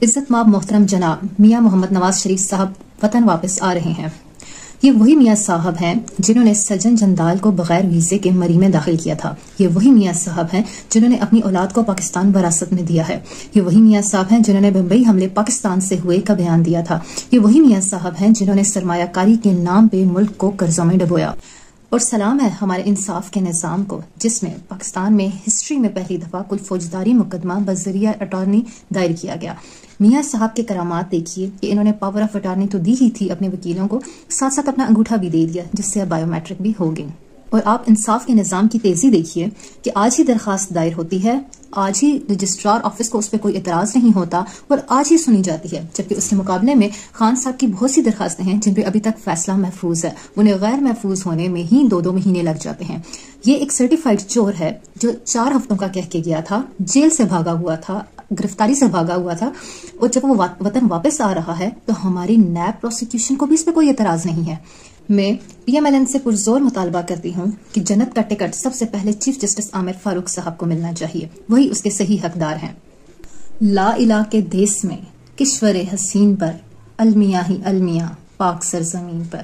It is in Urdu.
عزت مآب محترم جناب میاں محمد نواز شریف صاحب وطن واپس آ رہے ہیں۔ یہ وہی میاں صاحب ہیں جنہوں نے سجن جندال کو بغیر ویزے کے مری میں داخل کیا تھا۔ یہ وہی میاں صاحب ہیں جنہوں نے اپنی اولاد کو پاکستان وراثت میں دیا ہے۔ یہ وہی میاں صاحب ہیں جنہوں نے بمبئی حملے پاکستان سے ہوئے کا بیان دیا تھا۔ یہ وہی میاں صاحب ہیں جنہوں نے سرمایہ کاری کے نام پہ ملک کو قرضوں میں ڈبویا۔ اور سلام ہے ہمارے انصاف کے نظام کو، جس میں پاکستان میں ہسٹری میں پہلی دفعہ کوئی فوجداری مقدمہ بذریعہ اٹارنی دائر کیا گیا۔ میاں صاحب کے کرامات دیکھیے کہ انہوں نے پاور آف اٹارنی تو دی ہی تھی اپنے وکیلوں کو، ساتھ ساتھ اپنا انگوٹھا بھی دے دیا، جس سے اب بایو میٹرک بھی ہو گئی۔ اور آپ انصاف کے نظام کی تیزی دیکھیے کہ آج ہی درخواست دائر ہوتی ہے، آج ہی رجسٹرار آفس کو اس پہ کوئی اعتراض نہیں ہوتا اور آج ہی سنی جاتی ہے، جبکہ اس کے مقابلے میں خان صاحب کی بہت سی درخواستیں ہیں جن پہ ابھی تک فیصلہ محفوظ ہے، انہیں غیر محفوظ ہونے میں ہی 2 مہینے لگ جاتے ہیں۔ یہ ایک سرٹیفائیڈ چور ہے جو 4 ہفتوں کا کہہ کے گیا تھا، جیل سے بھاگا ہوا تھا، گرفتاری سے بھاگا ہوا تھا، اور جب وہ وطن واپس آ رہا ہے تو ہماری نیب پروسیکیوشن کو بھی اس پہ کوئی اعتراض نہیں ہے۔ میں پی ایم ایل این سے پرزور مطالبہ کرتی ہوں کہ جنت کا ٹکٹ سب سے پہلے چیف جسٹس عامر فاروق صاحب کو ملنا چاہیے، وہی اس کے صحیح حقدار ہیں۔ لا الہ کے دیس میں کشور حسین پر، المیاں ہی المیاں پاک سرزمین پر۔